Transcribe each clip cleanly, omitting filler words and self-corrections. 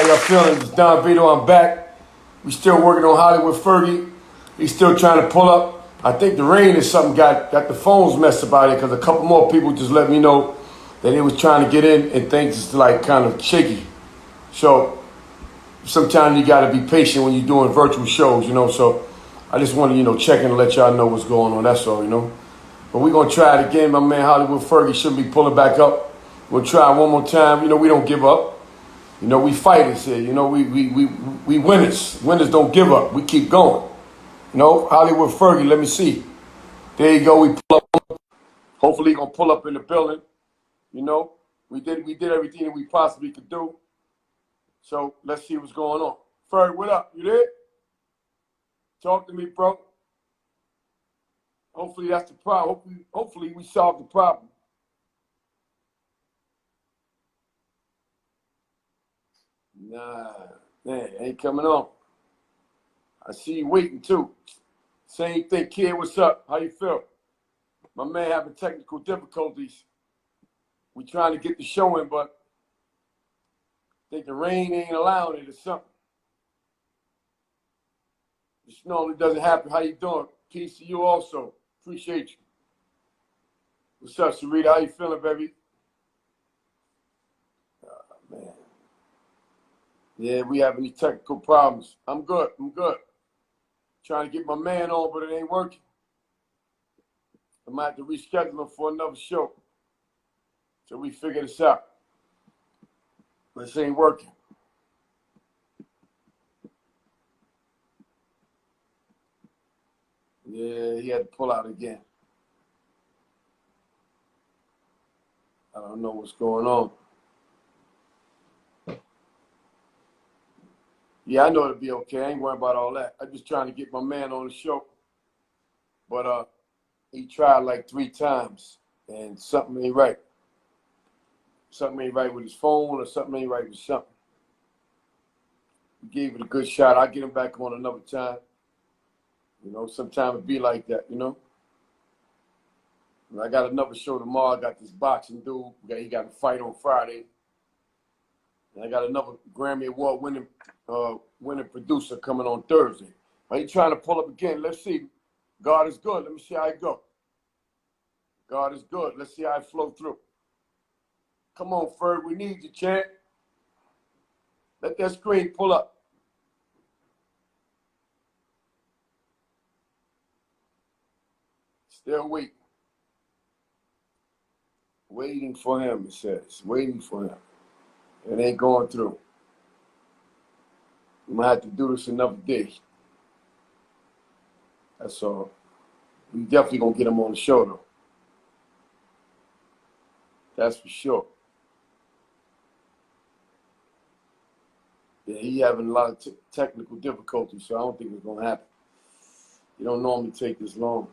y'all feeling? It's Don Vito. I'm back. We still working on Hollywood Fergie. He's still trying to pull up. I think the rain is something got the phones messed about it because a couple more people just let me know that they was trying to get in and things is like kind of shaky. So sometimes you got to be patient when you're doing virtual shows, So I just want to, check in and let y'all know what's going on. That's all. But we're going to try it again. My man Hollywood Fergie shouldn't be pulling back up. We'll try one more time. We don't give up. We fighters here. We winners. Winners don't give up. We keep going. Hollywood Fergie, let me see. There you go. We pull up. Hopefully he's going to pull up in the building. We did everything that we possibly could do. So let's see what's going on. Fergie, what up? You there? Talk to me, bro. Hopefully that's the problem. Hopefully we solve the problem. Nah, man, ain't coming on. I see you waiting too. Same thing, kid. What's up? How you feel? My man having technical difficulties. We trying to get the show in, but I think the rain ain't allowing it or something. This normally doesn't happen. How you doing? Peace to you also. Appreciate you. What's up, Sarita? How you feeling, baby? Oh, man. Yeah, we have any technical problems. I'm good. Trying to get my man on, but it ain't working. I might have to reschedule him for another show till we figure this out. This ain't working. Yeah, he had to pull out again. I don't know what's going on. Yeah, I know it'll be okay. I ain't worrying about all that. I'm just trying to get my man on the show. But he tried like 3 times, and something ain't right. Something ain't right with his phone, or something ain't right with something. We gave it a good shot. I'll get him back on another time. Sometimes it be like that, And I got another show tomorrow. I got this boxing dude. He got a fight on Friday. And I got another Grammy Award winning producer coming on Thursday. Are you trying to pull up again? Let's see. God is good. Let me see how it go. God is good. Let's see how it flow through. Come on, Ferg. We need you, champ. Let that screen pull up. Still waiting. Waiting for him, it says. Waiting for him. It ain't going through. We might have to do this another day. That's all. We definitely gonna get him on the show, though. That's for sure. Yeah, he having a lot of technical difficulties, so I don't think it's gonna happen. You don't normally take this long.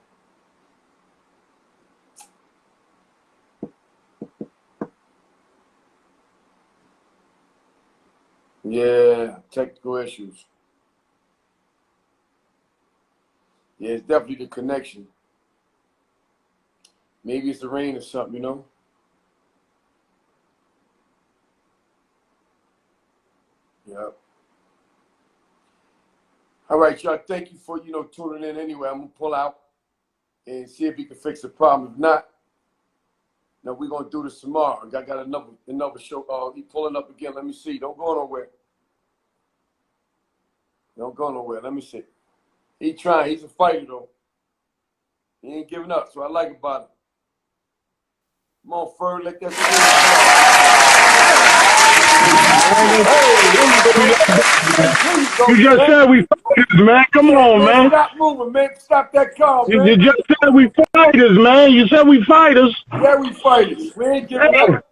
Yeah, technical issues. Yeah, it's definitely the connection. Maybe it's the rain or something, Yeah. All right, y'all. Thank you for, tuning in anyway. I'm going to pull out and see if we can fix the problem. If not, now we're going to do this tomorrow. I got another show. He pulling up again. Let me see. Don't go nowhere. Don't go nowhere. Let me see. He trying. He's a fighter, though. He ain't giving up, so I like about him. Come on, Ferg. Let that You just said we fighters, man. Come on, man. Stop moving, man. Stop that car, man. You just said we fighters, man. You said we fighters. Yeah, we fighters. We ain't giving up.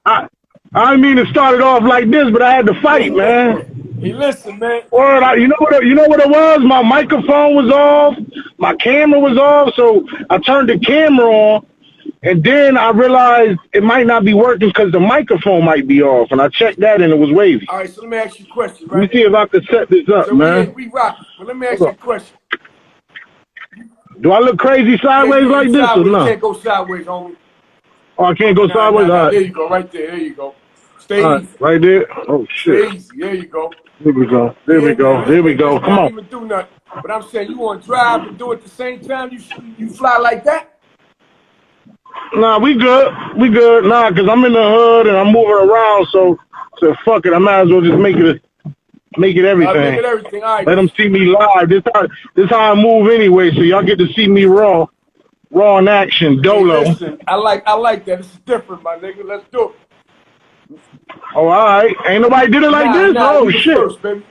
I didn't mean to start it off like this, but I had to fight, man. Hey, listen, man. Word, you know what it was? My microphone was off, my camera was off, so I turned the camera on, and then I realized it might not be working because the microphone might be off, and I checked that and it was wavy. All right, so let me ask you a question, right? Let me see if I can set this up, so man. We rock. But let me ask you a question. Do I look crazy sideways like this or You no? can't go sideways, homie. Oh, I can't go sideways? All right. There you go, right there. There you go. Stay easy. Right there. Oh shit. Stay easy. There you go. Here we go. There Yeah, we go. man. Here we go. Let's Come not on. even do nothing. But I'm saying, you want to drive and do it at the same time you fly like that? Nah, we good. We good. Nah, because I'm in the hood and I'm moving around, so fuck it. I might as well just make it everything. Make it everything. All right. Let them see me live. This how I move anyway, so y'all get to see me raw in action, dolo. Hey, listen, I like that. It's different, my nigga. Let's do it. Oh, all right. Ain't nobody did it like this? Oh, shit. First, baby.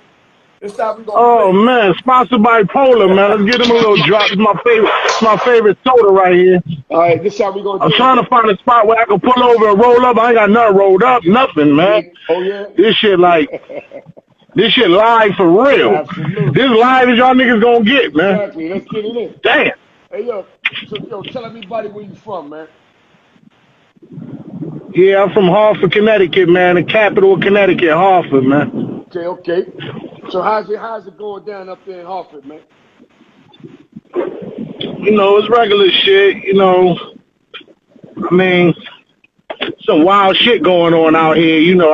This how we gonna Oh, play. man. Sponsored by Polar, man. Let's give them a little drop. It's my favorite soda right here. All right, this how we gonna do I'm trying to find a spot where I can pull over and roll up. I ain't got nothing rolled up. Nothing, man. Oh, yeah? This shit live for real. Absolutely. This live as y'all niggas gonna get, man. Exactly. Let's get it in. Damn. Hey, yo, tell everybody where you from, man. Yeah, I'm from Hartford, Connecticut, man. The capital of Connecticut, Hartford, man. Okay. So how's it going down up there in Hartford, man? You know, it's regular shit, you know. I mean, some wild shit going on out here. You know,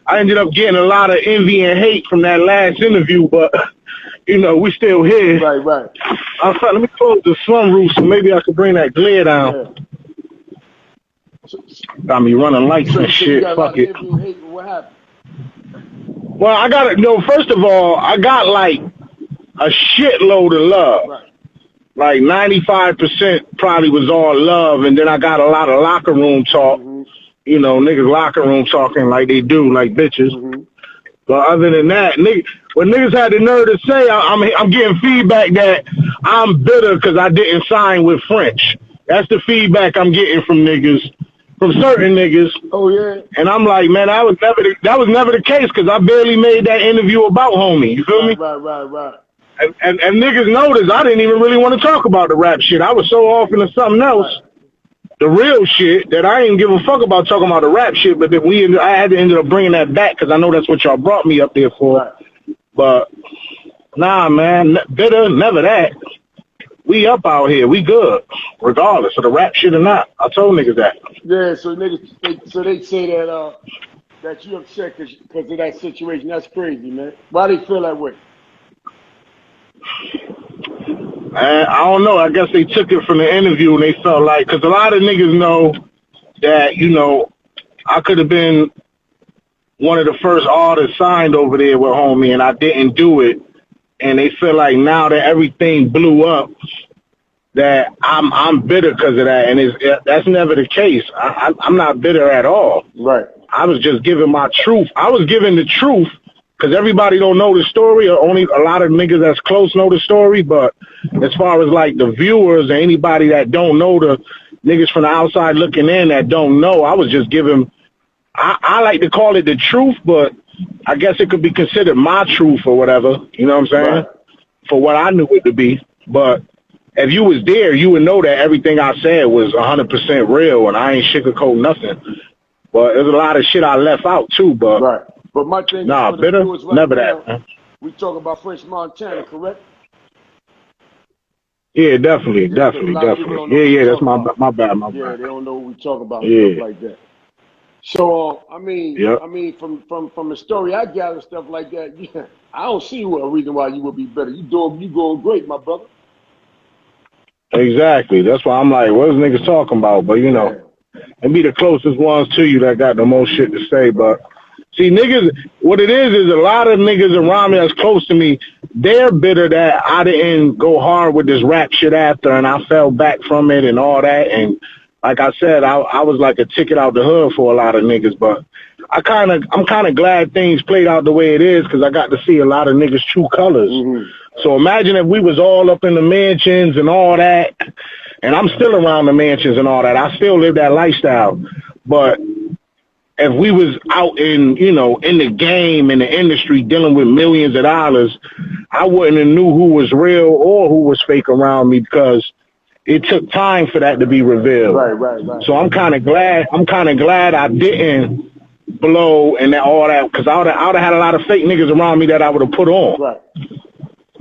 I ended up getting a lot of envy and hate from that last interview, but you know, we still here. Right. Let me close the sunroof so maybe I could bring that glare down. Yeah. Got me running lights and shit. Fuck it. Envy and hate, what happened? Well, I got it. No, first of all, I got like a shitload of love. Right. Like 95% probably was all love, and then I got a lot of locker room talk. Mm-hmm. You know, niggas locker room talking like they do, like bitches. Mm-hmm. But other than that, when niggas had the nerve to say, I'm getting feedback that I'm bitter because I didn't sign with French. That's the feedback I'm getting from niggas, from certain niggas. Oh yeah. And I'm like, man, that was never the case because I barely made that interview about homie. You feel me? Right. And niggas noticed I didn't even really want to talk about the rap shit. I was so off into something else, the real shit, that I didn't give a fuck about talking about the rap shit. But then I had to end up bringing that back because I know that's what y'all brought me up there for. Right. But nah, man, bitter, never that. We up out here, we good, regardless of the rap shit or not. I told niggas that. Yeah, so niggas, they say that you upset because of that situation. That's crazy, man. Why they feel that way? I don't know. I guess they took it from the interview and they felt like, because a lot of niggas know that, you know, I could have been one of the first artists signed over there with homie and I didn't do it. And they feel like now that everything blew up, that I'm bitter because of that. And that's never the case. I'm not bitter at all. Right. I was just giving my truth. I was giving the truth because everybody don't know the story, or only a lot of niggas that's close know the story. But as far as like the viewers or anybody that don't know, the niggas from the outside looking in that don't know, I was just giving, I like to call it the truth, but I guess it could be considered my truth or whatever. You know what I'm saying? Right. For what I knew it to be. But if you was there, you would know that everything I said was 100% real and I ain't sugarcoat nothing. But there's a lot of shit I left out too, but. Right. But my thing nah, is, bitter, right never now, that. Man. We talk about French Montana, correct? Yeah, definitely. Yeah, that's my bad. Yeah, they don't know what we talk about, yeah. Stuff like that. So, yep. I mean, from the story I gather, stuff like that, yeah, I don't see a reason why you would be better. You going great, my brother. Exactly. That's why I'm like, what's niggas talking about? But, you know, and be the closest ones to you that got the most shit to say. But, see, niggas, what it is a lot of niggas around me that's close to me, they're bitter that I didn't go hard with this rap shit after and I fell back from it and all that. And like I said, I was like a ticket out the hood for a lot of niggas. But I'm kind of glad things played out the way it is because I got to see a lot of niggas' true colors. Mm-hmm. So imagine if we was all up in the mansions and all that, and I'm still around the mansions and all that. I still live that lifestyle. But if we was out in, you know, in the game, in the industry, dealing with millions of dollars, I wouldn't have knew who was real or who was fake around me because it took time for that to be revealed. Right. So I'm kind of glad I didn't blow and all that because I would have had a lot of fake niggas around me that I would have put on. Right.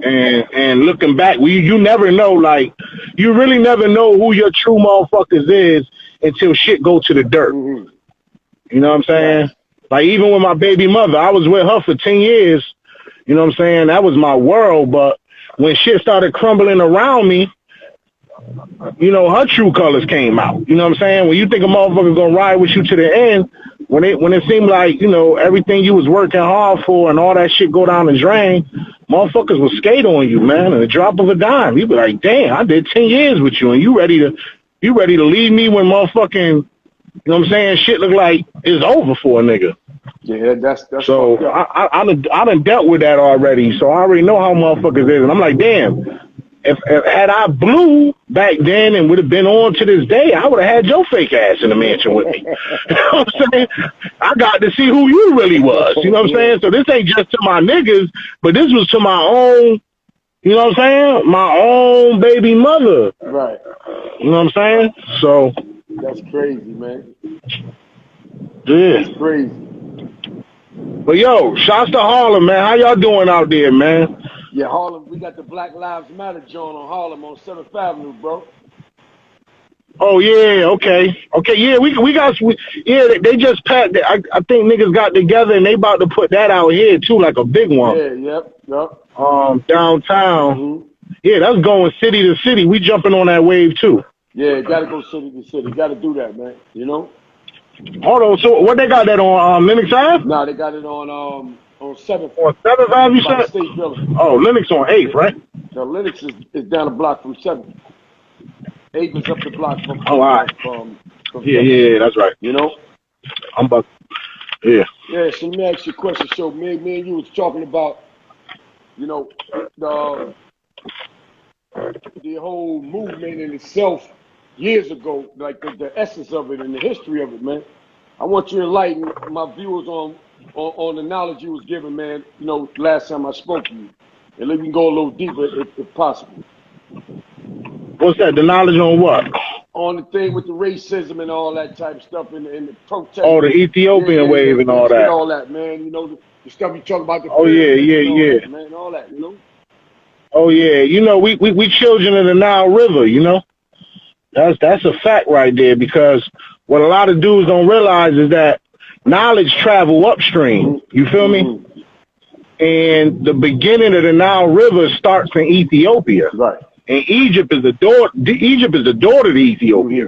And looking back, you never know, like, you really never know who your true motherfuckers is until shit go to the dirt. Mm-hmm. You know what I'm saying? Like, even with my baby mother, I was with her for 10 years. You know what I'm saying? That was my world. But when shit started crumbling around me, you know, her true colors came out. You know what I'm saying? When you think a motherfucker's gonna ride with you to the end, when it seemed like, you know, everything you was working hard for and all that shit go down the drain, motherfuckers will skate on you, man, in a drop of a dime. You be like, damn, I did 10 years with you, and you ready to leave me when motherfucking, you know what I'm saying, shit look like it's over for a nigga. Yeah, that's so I done dealt with that already, so I already know how motherfuckers is, and I'm like, damn. If had I blew back then and would have been on to this day, I would have had your fake ass in the mansion with me. You know what I'm saying? I got to see who you really was. You know what I'm saying? So this ain't just to my niggas, but this was to my own, you know what I'm saying? My own baby mother. Right. You know what I'm saying? So. That's crazy, man. Yeah. That's crazy. But yo, shouts to Harlem, man. How y'all doing out there, man? Yeah, Harlem, we got the Black Lives Matter joint on Harlem on 7th Avenue, bro. Oh, yeah, okay. Okay, yeah, they just passed, I think niggas got together and they about to put that out here, too, like a big one. Yeah, yep. Downtown. Mm-hmm. Yeah, that's going city to city. We jumping on that wave, too. Yeah, gotta go city to city. Gotta do that, man, you know? Hold on, so what they got that on, Linux Ave? Nah, they got it on 7th. On 7th Ave, you said? State Building. Oh, Linux on 8th, right? No, Linux is down the block from 7th. 8th is up the block from. Oh, all right. From yeah, that's right. You know? I'm about. Yeah. Yeah. So let me ask you a question. So me and you was talking about, you know, the whole movement in itself years ago, like the essence of it and the history of it, man. I want you to enlighten my viewers on the knowledge you was giving, man, you know, last time I spoke to you. And let me go a little deeper if possible. What's that? The knowledge on what? On the thing with the racism and all that type of stuff and the protest. Oh, the Ethiopian wave and all that. And all that, man. You know, the stuff you talk about. Oh, yeah. That, man, all that, you know. Oh, yeah. You know, we children of the Nile River, you know. That's a fact right there, because what a lot of dudes don't realize is that knowledge travel upstream. You feel me? And the beginning of the Nile River starts in Ethiopia. Right. And Egypt is the daughter to Ethiopia.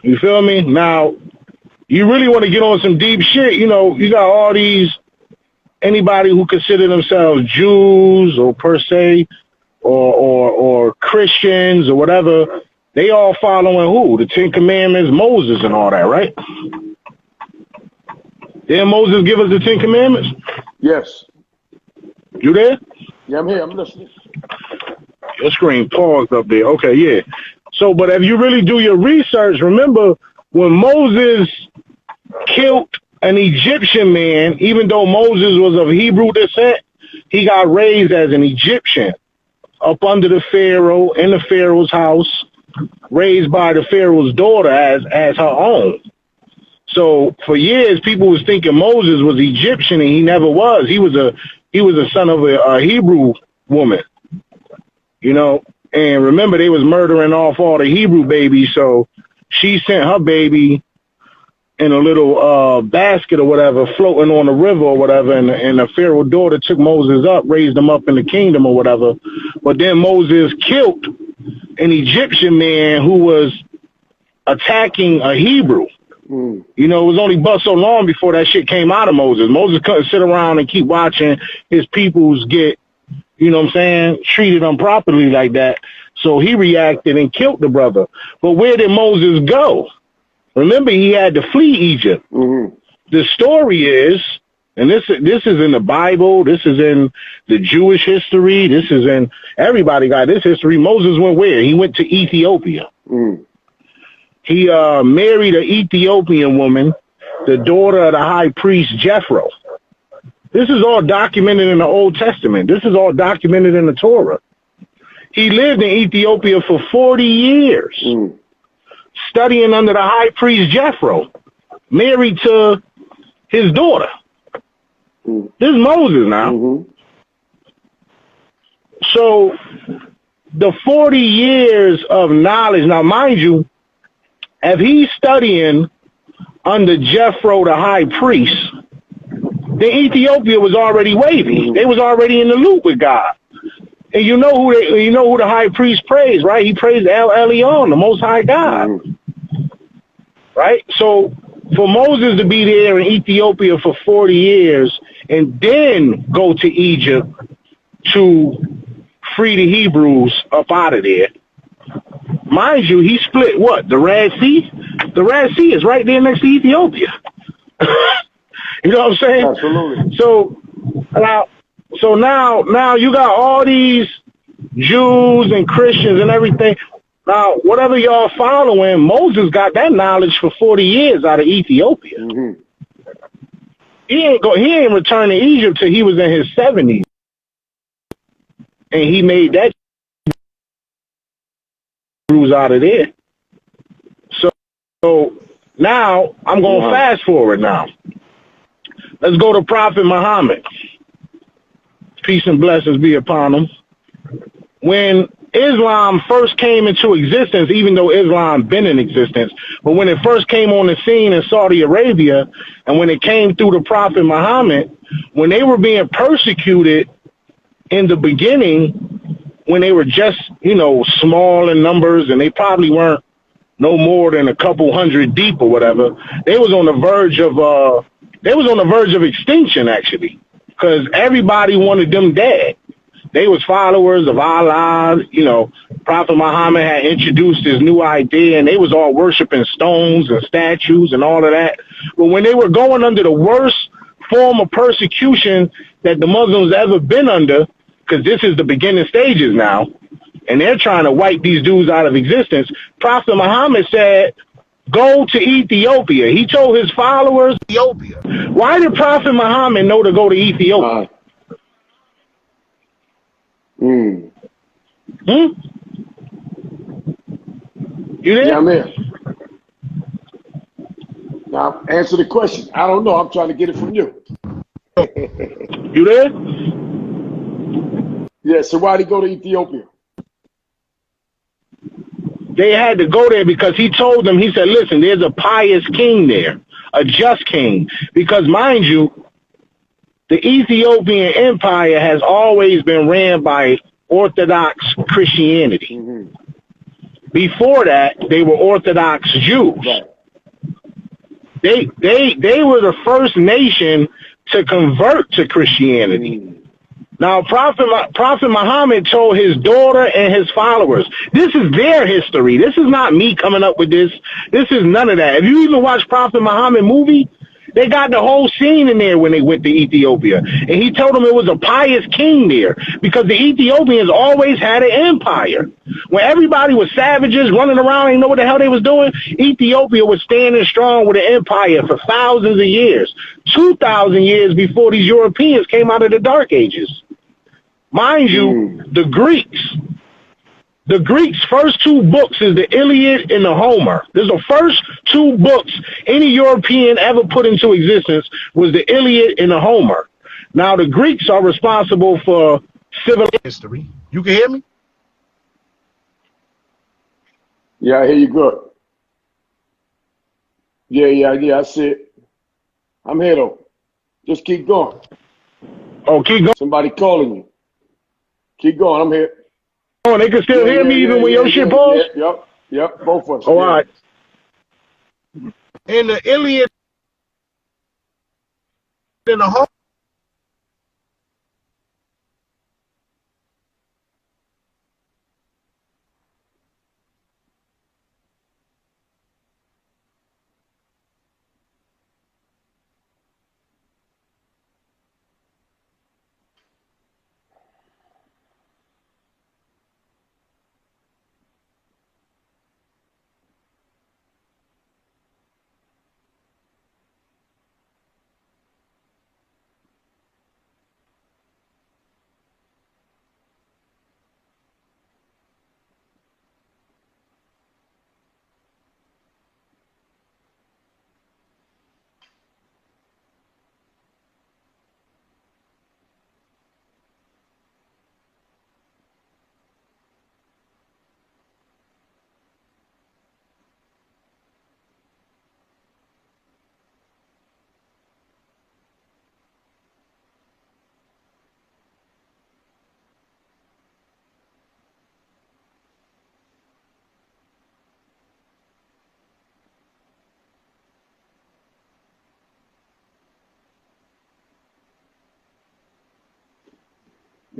You feel me? Now, you really want to get on some deep shit, you know, you got all these, anybody who consider themselves Jews or per se, or Christians or whatever, they all following who? The Ten Commandments, Moses and all that, right? Didn't Moses give us the Ten Commandments? Yes. You there? Yeah, I'm here. I'm listening. Your screen paused up there. Okay, yeah. So, but if you really do your research, remember when Moses killed an Egyptian man, even though Moses was of Hebrew descent, he got raised as an Egyptian up under the Pharaoh, in the Pharaoh's house, raised by the Pharaoh's daughter as her own. So for years, people was thinking Moses was Egyptian, and he never was. He was a son of a Hebrew woman, you know. And remember, they was murdering off all the Hebrew babies, so she sent her baby in a little basket or whatever, floating on the river or whatever, and the Pharaoh daughter took Moses up, raised him up in the kingdom or whatever. But then Moses killed an Egyptian man who was attacking a Hebrew. You know, it was only but so long before that shit came out of Moses. Moses couldn't sit around and keep watching his peoples get, you know what I'm saying, treated improperly like that. So he reacted and killed the brother. But where did Moses go? Remember, he had to flee Egypt. The story is, and this is in the Bible, this is in the Jewish history, this is in, everybody got this history. Moses went where? He went to Ethiopia. He married an Ethiopian woman, the daughter of the high priest Jethro. This is all documented in the Old Testament. This is all documented in the Torah. He lived in Ethiopia for 40 years, studying under the high priest Jethro, married to his daughter. This is Moses now. So the 40 years of knowledge, now mind you, if he's studying under Jethro, the high priest, then Ethiopia was already wavy. They was already in the loop with God. And you know who the high priest prays, right? He prays El Elyon, the Most High God, right? So for Moses to be there in Ethiopia for 40 years and then go to Egypt to free the Hebrews up out of there, mind you, he split what? The Red Sea? The Red Sea is right there next to Ethiopia. You know what I'm saying? Absolutely. So now you got all these Jews and Christians and everything. Now, whatever y'all following, Moses got that knowledge for 40 years out of Ethiopia. Mm-hmm. He ain't returned to Egypt till he was in his 70s. And he made that Hebrews out of there. So now I'm going to fast forward now. Let's go to Prophet Muhammad. Peace and blessings be upon him. When Islam first came into existence, even though Islam been in existence, but when it first came on the scene in Saudi Arabia, and when it came through the Prophet Muhammad, when they were being persecuted in the beginning, when they were just, small in numbers, and they probably weren't no more than a couple hundred deep or whatever, they was on the verge of extinction, actually, because everybody wanted them dead. They was followers of Allah. Prophet Muhammad had introduced his new idea, and they was all worshiping stones and statues and all of that. But when they were going under the worst form of persecution that the Muslims ever been under, because this is the beginning stages now, and they're trying to wipe these dudes out of existence, Prophet Muhammad said, go to Ethiopia. He told his followers, Ethiopia. Why did Prophet Muhammad know to go to Ethiopia? You there? Yeah, I'm here. Now, answer the question. I don't know. I'm trying to get it from you. You there? Yeah, so why'd he go to Ethiopia? They had to go there because he told them, he said, listen, there's a pious king there, a just king. Because mind you, the Ethiopian Empire has always been ran by Orthodox Christianity. Mm-hmm. Before that, they were Orthodox Jews. Right. They were the first nation to convert to Christianity. Mm. Now, Prophet Muhammad told his daughter and his followers, this is their history. This is not me coming up with this. This is none of that. If you even watch Prophet Muhammad movie, they got the whole scene in there when they went to Ethiopia. And he told them it was a pious king there because the Ethiopians always had an empire. When everybody was savages running around, ain't know what the hell they was doing, Ethiopia was standing strong with an empire for thousands of years, 2,000 years before these Europeans came out of the Dark Ages. Mind you, the Greeks' first two books is the Iliad and the Homer. There's the first two books any European ever put into existence was the Iliad and the Homer. Now, the Greeks are responsible for civil history. You can hear me? Yeah, I hear you good. Yeah, I see it. I'm here, though. Just keep going. Oh, keep going. Somebody calling you. Keep going. I'm here. Oh, they can still hear me even when your shit paused? Yep, both of us. All right. In the Iliad and the Homer,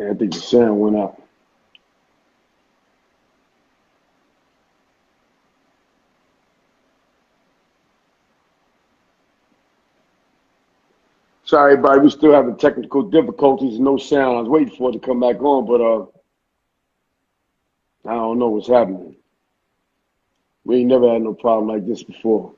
Yeah, I think the sound went out. Sorry, everybody. We still having technical difficulties. No sound. I was waiting for it to come back on, but I don't know what's happening. We ain't never had no problem like this before.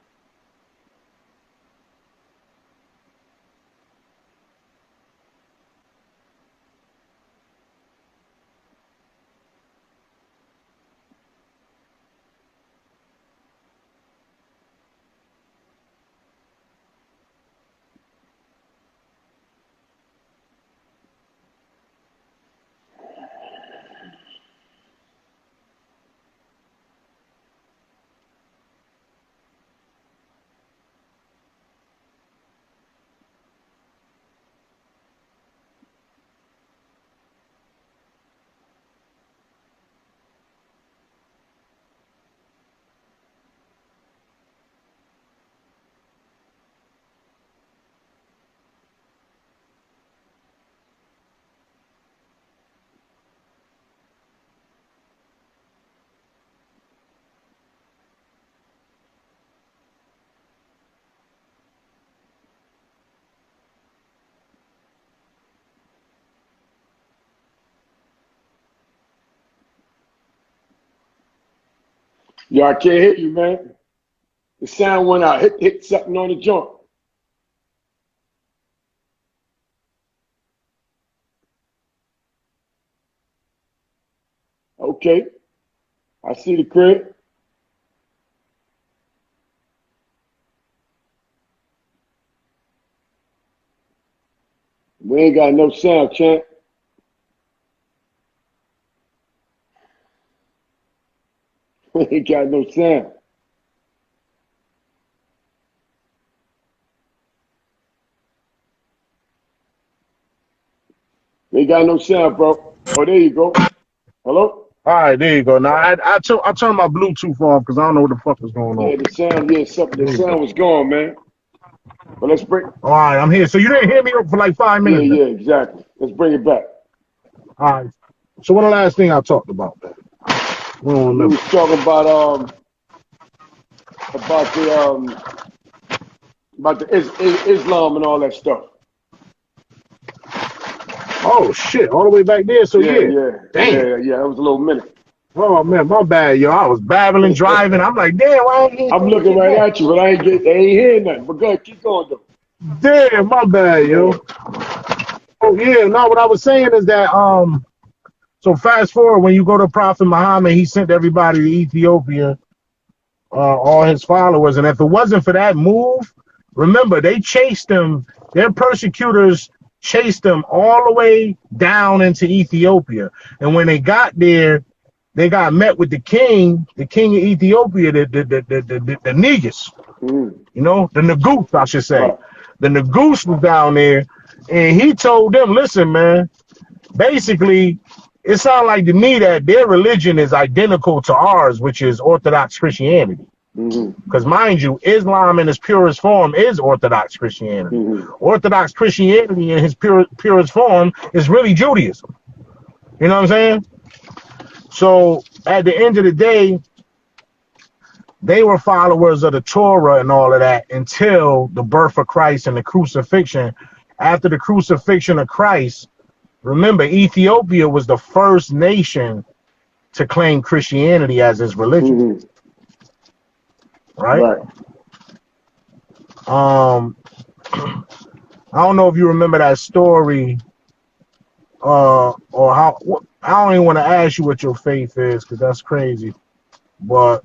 Yeah, I can't hear you, man. The sound went out. Hit something on the joint. Okay. I see the crib. We ain't got no sound, champ. We ain't got no sound. We ain't got no sound, bro. Oh, there you go. Hello? All right, there you go. Now I turned my Bluetooth off because I don't know what the fuck is going on. Yeah, the sound, the sound was gone, man. But let's bring. All right, I'm here. So you didn't hear me for like 5 minutes. Yeah, exactly. Let's bring it back. All right. So what the last thing I talked about, man? We was talking about Islam and all that stuff. Oh shit! All the way back there. So yeah. Damn. Yeah. That was a little minute. Oh man, my bad, yo. I was babbling, driving. I'm like, damn, why ain't I'm looking right at you, but I ain't hearing nothing. But go ahead, keep going though. Damn, my bad, yo. Oh yeah, no, what I was saying is that so fast forward when you go to Prophet Muhammad, he sent everybody to Ethiopia, all his followers, and if it wasn't for that move, remember they chased him, their persecutors chased them all the way down into Ethiopia, and when they got there, they got met with the king of Ethiopia, the Negus, you know, the Nagus, I should say. Right. The Nagus was down there, and he told them, listen, man, basically, it sounded like to me that their religion is identical to ours, which is Orthodox Christianity. Because mind you, Islam in its purest form is Orthodox Christianity. Orthodox Christianity in his purest form is really Judaism. You know what I'm saying? So at the end of the day, they were followers of the Torah and all of that until the birth of Christ and the crucifixion. After the crucifixion of Christ, remember, Ethiopia was the first nation to claim Christianity as its religion. Right? I don't know if you remember that story, or how. I don't even want to ask you what your faith is because that's crazy. But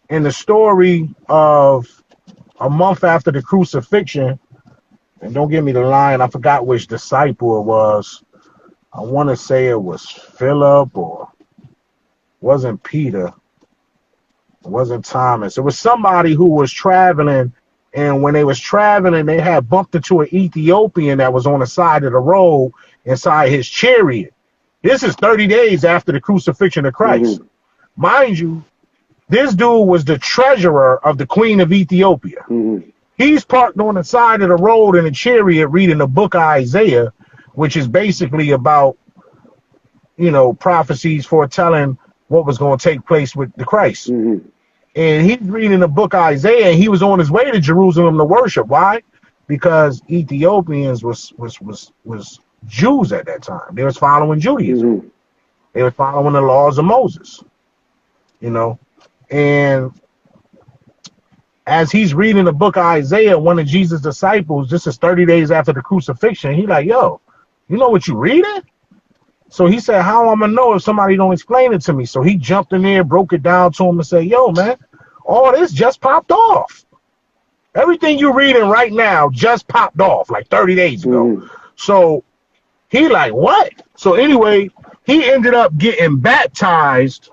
in the story of a month after the crucifixion, and don't give me the line, I forgot which disciple it was. I want to say it was Philip, or wasn't Peter. It wasn't Thomas. It was somebody who was traveling, and when they was traveling, they had bumped into an Ethiopian that was on the side of the road inside his chariot. This is 30 days after the crucifixion of Christ. Mind you, this dude was the treasurer of the Queen of Ethiopia. He's parked on the side of the road in a chariot reading the book of Isaiah which is basically about, prophecies foretelling what was going to take place with the Christ. Mm-hmm. And he's reading the book of Isaiah, and he was on his way to Jerusalem to worship. Why? Because Ethiopians was Jews at that time. They was following Judaism. Mm-hmm. They were following the laws of Moses. And as he's reading the book of Isaiah, one of Jesus' disciples, this is 30 days after the crucifixion, he like, yo, you know what you reading? So he said, how am I gonna know if somebody don't explain it to me? So he jumped in there, broke it down to him and said, yo, man, all this just popped off. Everything you're reading right now just popped off like 30 days ago. Mm-hmm. So he like, what? So anyway, he ended up getting baptized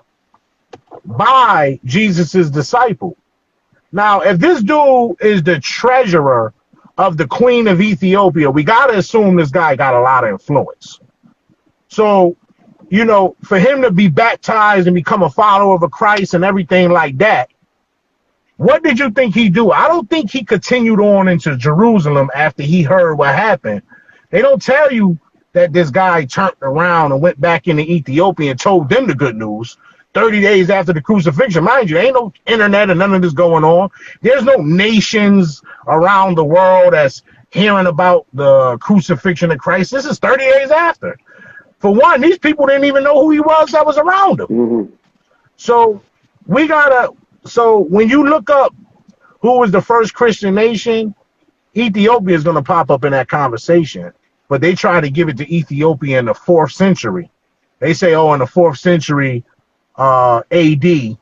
by Jesus's disciple. Now, if this dude is the treasurer of the Queen of Ethiopia, we got to assume this guy got a lot of influence. So, for him to be baptized and become a follower of Christ and everything like that, what did you think he do? I don't think he continued on into Jerusalem after he heard what happened. They don't tell you that this guy turned around and went back into Ethiopia and told them the good news 30 days after the crucifixion. Mind you, there ain't no internet and none of this going on. There's no nations around the world that's hearing about the crucifixion of Christ. This is 30 days after. For one, these people didn't even know who he was that was around him. Mm-hmm. So when you look up who was the first Christian nation, Ethiopia is going to pop up in that conversation. But they try to give it to Ethiopia in the 4th century. They say, in the 4th century AD,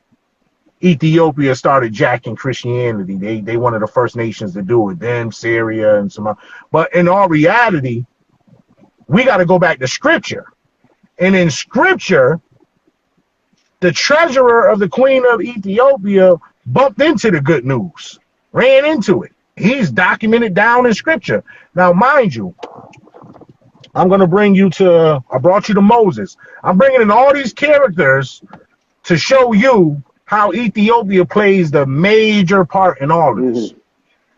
Ethiopia started jacking Christianity. They one of the first nations to do it. Then Syria and some. But in all reality, we got to go back to Scripture. And in Scripture, the treasurer of the Queen of Ethiopia bumped into the good news, ran into it. He's documented down in Scripture. Now, mind you, I brought you to Moses. I'm bringing in all these characters to show you how Ethiopia plays the major part in all of this. Mm-hmm.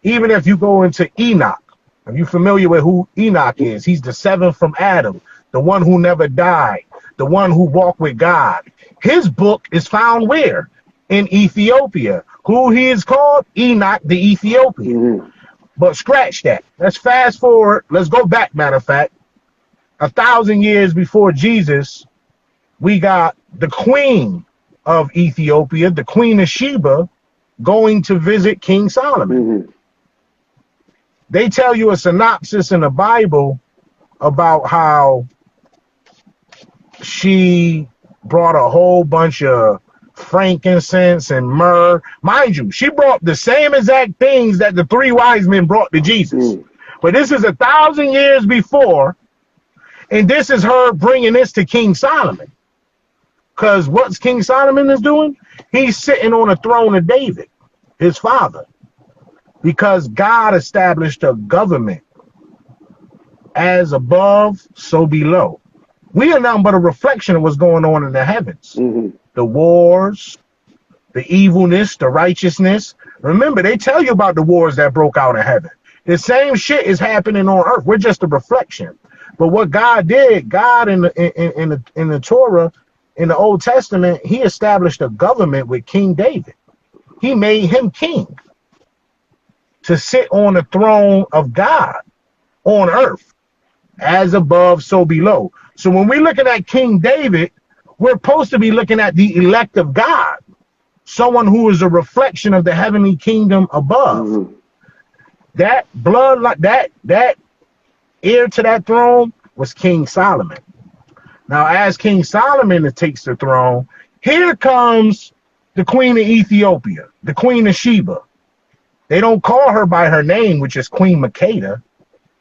Even if you go into Enoch, are you familiar with who Enoch is? He's the 7th from Adam, the one who never died, the one who walked with God. His book is found where? In Ethiopia. Who he is called? Enoch the Ethiopian. Mm-hmm. But scratch that. Let's fast forward. Let's go back, matter of fact. 1,000 years before Jesus, we got the Queen of Ethiopia, the Queen of Sheba, going to visit King Solomon. Mm-hmm. They tell you a synopsis in the Bible about how she brought a whole bunch of frankincense and myrrh. Mind you, she brought the same exact things that the 3 wise men brought to Jesus. Mm. But this is 1,000 years before, and this is her bringing this to King Solomon. Because what's King Solomon is doing? He's sitting on the throne of David, his father. Because God established a government. As above, so below. We are nothing but a reflection of what's going on in the heavens. Mm-hmm. The wars, the evilness, the righteousness. Remember, they tell you about the wars that broke out in heaven. The same shit is happening on earth. We're just a reflection. But what God did, God in the Torah, in the Old Testament, he established a government with King David. He made him king to sit on the throne of God on earth, as above, so below. So when we're looking at King David, we're supposed to be looking at the elect of God, someone who is a reflection of the heavenly kingdom above. Mm-hmm. That blood, like that heir to that throne was King Solomon. Now, as King Solomon takes the throne, here comes the Queen of Ethiopia, the Queen of Sheba. They don't call her by her name, which is Queen Makeda,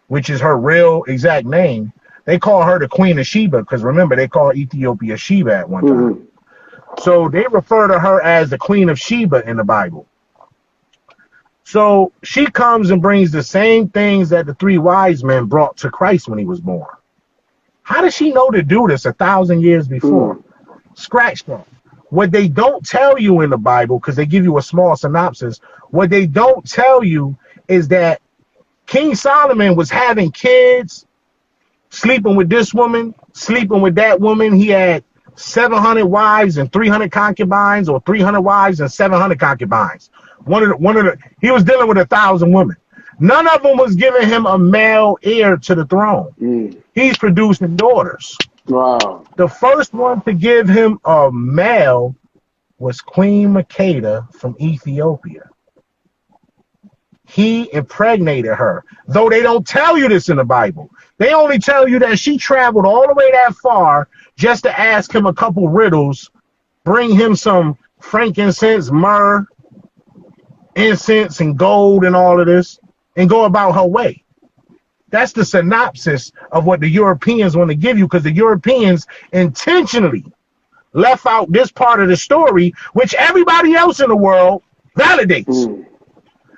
which is her real exact name. They call her the Queen of Sheba because, remember, they call Ethiopia Sheba at one time. Mm-hmm. So they refer to her as the Queen of Sheba in the Bible. So she comes and brings the same things that the 3 wise men brought to Christ when he was born. How does she know to do this 1,000 years before? Scratch that. What they don't tell you in the Bible, because they give you a small synopsis, what they don't tell you is that King Solomon was having kids sleeping with this woman, sleeping with that woman. He had 700 wives and 300 concubines, or 300 wives and 700 concubines. He was dealing with 1,000 women. None of them was giving him a male heir to the throne. He's producing daughters. Wow. The first one to give him a male was Queen Makeda from Ethiopia. He impregnated her. Though they don't tell you this in the Bible. They only tell you that she traveled all the way that far just to ask him a couple riddles, bring him some frankincense, myrrh, incense, and gold and all of this, and go about her way. That's the synopsis of what the Europeans want to give you, because the Europeans intentionally left out this part of the story, which everybody else in the world validates.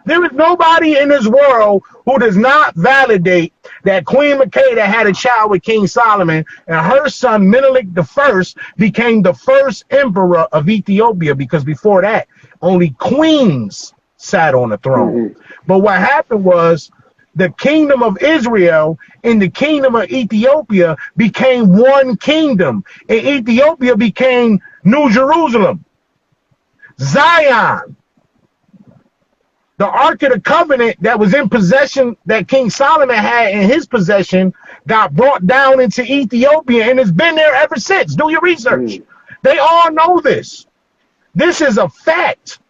There is nobody in this world who does not validate that Queen Makeda had a child with King Solomon, and her son Menelik I became the first emperor of Ethiopia, because before that, only queens sat on the throne. But what happened was the kingdom of Israel and the kingdom of Ethiopia became one kingdom, and Ethiopia became New Jerusalem, Zion. The Ark of the Covenant that was in possession, that King Solomon had in his possession, got brought down into Ethiopia, and it's been there ever since. Do your research. They all know this. This is a fact.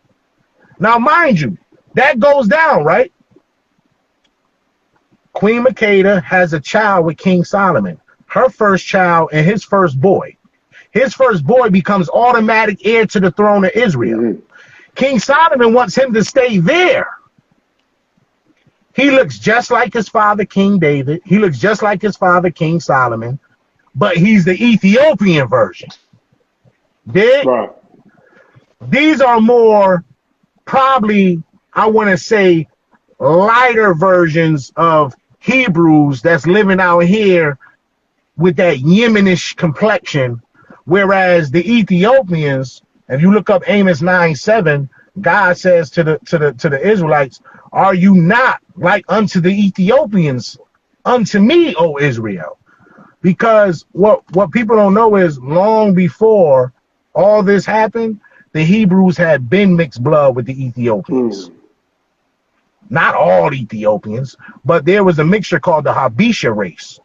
Now, mind you, that goes down, right? Queen Makeda has a child with King Solomon, her first child and his first boy. His first boy becomes automatic heir to the throne of Israel. King Solomon wants him to stay there. He looks just like his father, King David. He looks just like his father, King Solomon, but he's the Ethiopian version. Right. These are more probably, I want to say, lighter versions of Hebrews that's living out here with that Yemenish complexion, whereas the Ethiopians, if you look up Amos 9:7, God says to the Israelites, "Are you not like unto the Ethiopians, unto me, O Israel?" Because what people don't know is, long before all this happened, the Hebrews had been mixed blood with the Ethiopians. Not all Ethiopians, but there was a mixture called the Habesha race.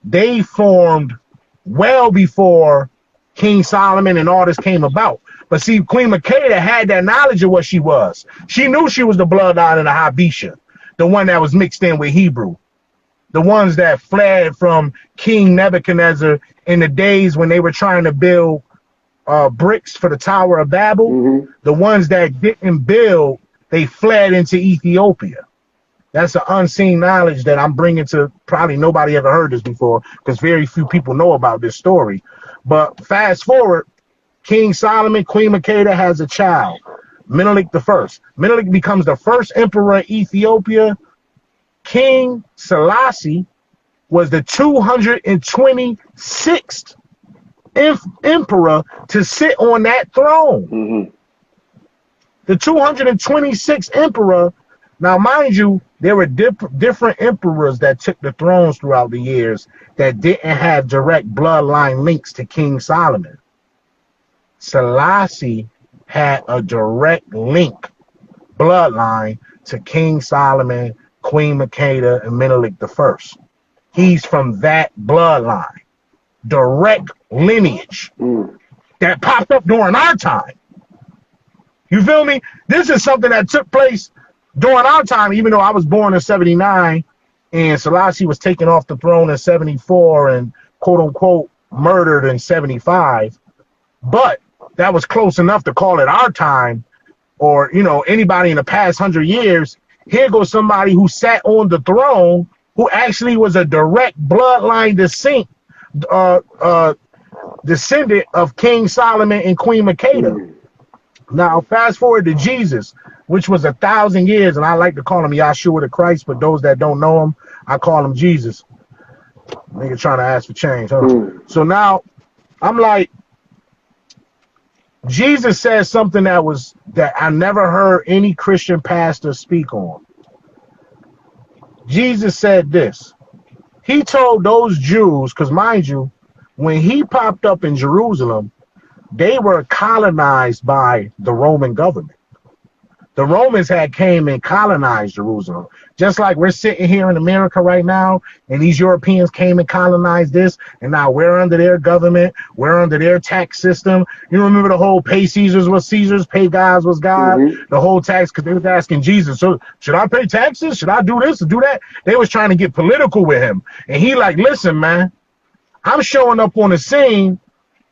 They formed well before King Solomon and all this came about. But see, Queen Makeda had that knowledge of what she was. She knew she was the bloodline of the Habesha, the one that was mixed in with Hebrew, the ones that fled from King Nebuchadnezzar in the days when they were trying to build bricks for the Tower of Babel. The ones that didn't build, they fled into Ethiopia. That's an unseen knowledge that I'm bringing to, probably nobody ever heard this before, because very few people know about this story. But fast forward, King Solomon, Queen Makeda has a child, Menelik I. Menelik becomes the first emperor of Ethiopia. King Selassie was the 226th emperor to sit on that throne. The 226th emperor. Now, mind you, there were different emperors that took the thrones throughout the years that didn't have direct bloodline links to King Solomon. Selassie had a direct link bloodline to King Solomon, Queen Makeda, and Menelik I. He's from that bloodline, direct lineage that popped up during our time. You feel me? This is something that took place during our time, even though I was born in 79 and Selassie was taken off the throne in 74 and quote unquote murdered in 75. But that was close enough to call it our time, or, you know, anybody in the past 100 years. Here goes somebody who sat on the throne who actually was a direct bloodline descendant of King Solomon and Queen Makeda. Now, fast forward to Jesus, which was 1,000 years, and I like to call him Yahshua the Christ, but those that don't know him, I call him Jesus. Nigga trying to ask for change, huh? So now, I'm like, Jesus says something that I never heard any Christian pastor speak on. Jesus said this. He told those Jews, because mind you, when he popped up in Jerusalem, they were colonized by the Roman government. The Romans had came and colonized Jerusalem. Just like we're sitting here in America right now, and these Europeans came and colonized this, and now we're under their government, we're under their tax system. You remember the whole pay Caesars was Caesars, pay God was God, the whole tax, because they was asking Jesus, so should I pay taxes? Should I do this or do that? They was trying to get political with him. And he like, listen, man, I'm showing up on the scene.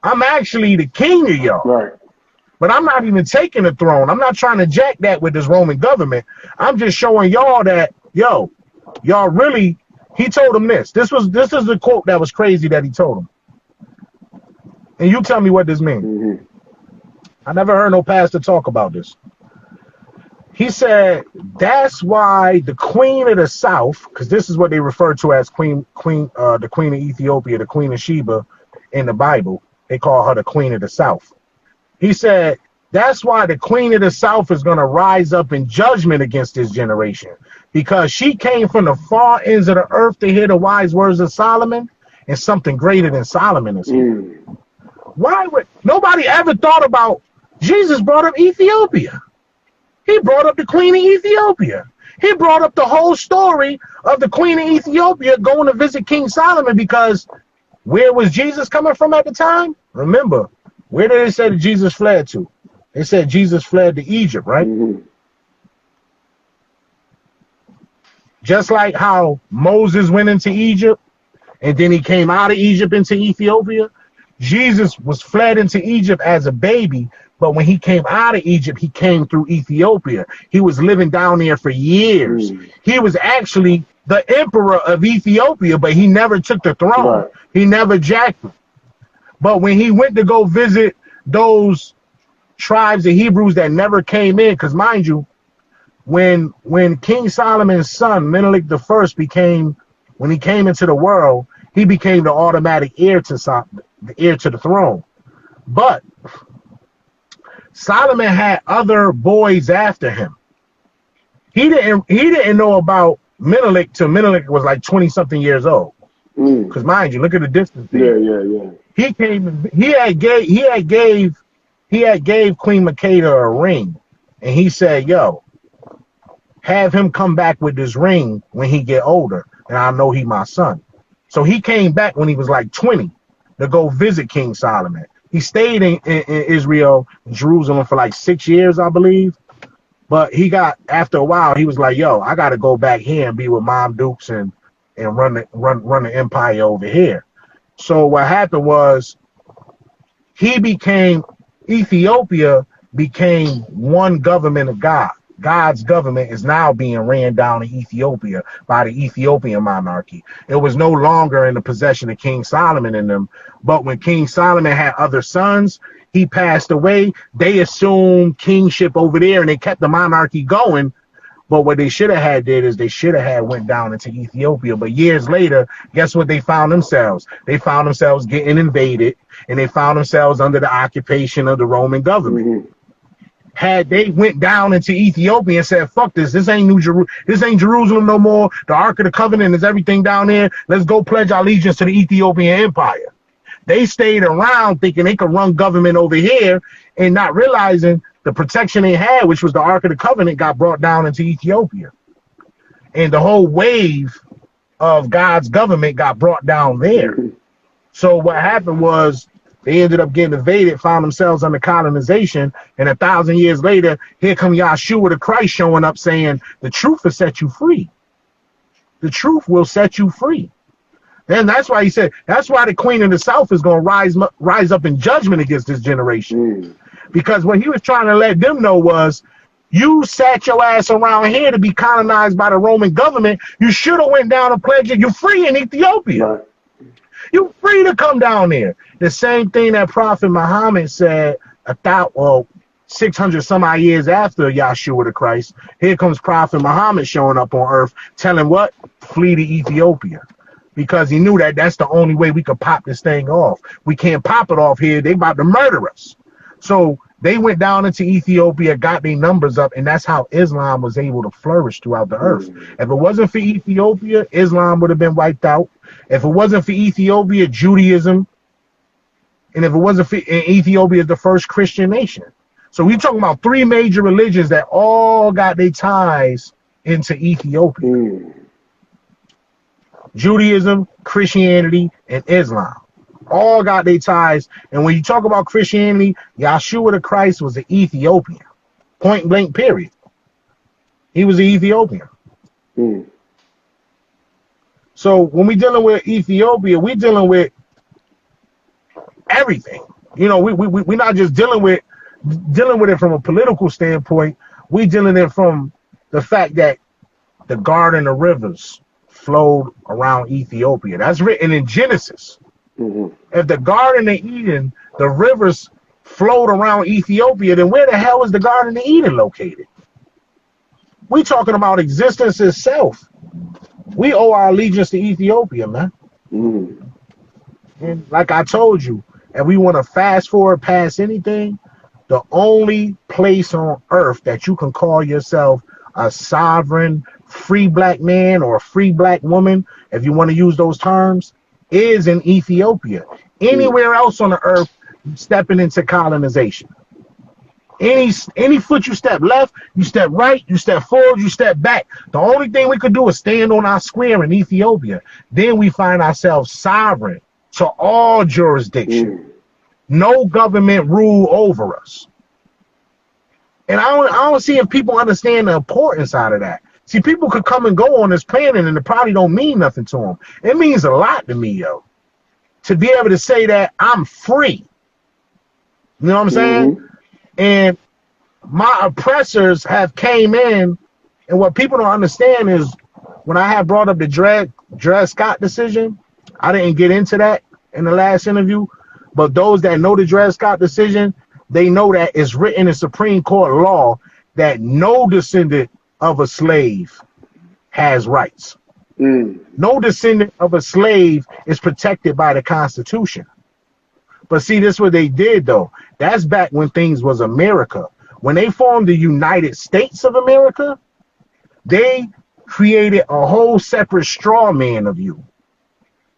I'm actually the king of y'all. Right. But I'm not even taking the throne. I'm not trying to jack that with this Roman government. I'm just showing y'all that, yo, y'all really, he told them this. This is the quote that was crazy that he told them. And you tell me what this means. I never heard no pastor talk about this. He said, that's why the queen of the south, because this is what they refer to as the queen of Ethiopia, the queen of Sheba in the Bible. They call her the queen of the south. He said, that's why the queen of the south is going to rise up in judgment against this generation, because she came from the far ends of the earth to hear the wise words of Solomon, and something greater than Solomon is here. Why would nobody ever thought about Jesus brought up Ethiopia? He brought up the queen of Ethiopia. He brought up the whole story of the queen of Ethiopia going to visit King Solomon, because where was Jesus coming from at the time? Remember, where did they say that Jesus fled to? They said Jesus fled to Egypt, right? Just like how Moses went into Egypt and then he came out of Egypt into Ethiopia. Jesus was fled into Egypt as a baby, but when he came out of Egypt, he came through Ethiopia. He was living down there for years. He was actually the emperor of Ethiopia, but he never took the throne. He never jacked it. But when he went to go visit those tribes of Hebrews that never came in, because mind you, when King Solomon's son, Menelik I, when he came into the world, he became the automatic heir to the throne. But Solomon had other boys after him. He didn't know about Menelik till Menelik was like 20-something years old. Because mind you, look at the distance there. He came. He had gave Queen Makeda a ring, and he said, "Yo, have him come back with this ring when he get older, and I know he my son." So he came back when he was like 20 to go visit King Solomon. He stayed in Israel, Jerusalem for like 6 years, I believe. But he got, after a while, he was like, "Yo, I got to go back here and be with Mom Dukes and run the empire over here." So what happened was Ethiopia became one government of God. God's government is now being ran down in Ethiopia by the Ethiopian monarchy. It was no longer in the possession of King Solomon and them. But when King Solomon had other sons, he passed away. They assumed kingship over there and they kept the monarchy going. But what they should have had did is they should have had went down into Ethiopia. But years later, guess what they found themselves? They found themselves getting invaded, and they found themselves under the occupation of the Roman government. Had they went down into Ethiopia and said, "Fuck this! This ain't this ain't Jerusalem no more. The Ark of the Covenant is everything down there. Let's go pledge our allegiance to the Ethiopian Empire." They stayed around thinking they could run government over here, and not realizing the protection they had, which was the Ark of the Covenant, got brought down into Ethiopia. And the whole wave of God's government got brought down there. So what happened was they ended up getting invaded, found themselves under colonization, and 1,000 years later, here come Yahshua the Christ showing up saying, the truth will set you free. The truth will set you free. Then that's why he said, that's why the queen of the south is going to rise up in judgment against this generation. Because what he was trying to let them know was, you sat your ass around here to be colonized by the Roman government. You should have went down and pledged it. You're free in Ethiopia. You're free to come down there. The same thing that Prophet Muhammad said 600 some odd years after Yahshua the Christ. Here comes Prophet Muhammad showing up on earth, telling what? Flee to Ethiopia. Because he knew that that's the only way we could pop this thing off. We can't pop it off here. They about to murder us. So They went down into Ethiopia, got their numbers up, and that's how Islam was able to flourish throughout the earth. If it wasn't for Ethiopia, Islam would have been wiped out. If it wasn't for Ethiopia, Judaism, and if it wasn't for Ethiopia is the first Christian nation. So we're talking about three major religions that all got their ties into Ethiopia. Judaism, Christianity, and Islam. All got their ties. And when you talk about Christianity, Yahshua the Christ was an Ethiopian. Point blank, period. He was an Ethiopian. So when we're dealing with Ethiopia, we're dealing with everything. You know, we're not just dealing with it from a political standpoint. We're dealing it from the fact that the garden of rivers flowed around Ethiopia. That's written in Genesis. If the Garden of Eden, the rivers flowed around Ethiopia, then where the hell is the Garden of Eden located? We talking about existence itself. We owe our allegiance to Ethiopia, man. And like I told you, if we want to fast forward past anything, the only place on earth that you can call yourself a sovereign, free black man or a free black woman, if you want to use those terms, is in Ethiopia. Anywhere else on the earth, stepping into colonization. Any foot you step left, you step right, you step forward, you step back. The only thing we could do is stand on our square in Ethiopia. Then we find ourselves sovereign to all jurisdiction. No government rule over us. And I don't see if people understand the importance out of that. See, people could come and go on this planet and it probably don't mean nothing to them. It means a lot to me, yo. To be able to say that I'm free. You know what I'm saying? And my oppressors have came in, and what people don't understand is when I had brought up the Dred Scott decision, I didn't get into that in the last interview, but those that know the Dred Scott decision, they know that it's written in Supreme Court law that no descendant of a slave has rights. No descendant of a slave is protected by the Constitution. But see, this is what they did, though. That's back when things was America. When they formed the United States of America, they created a whole separate straw man of you.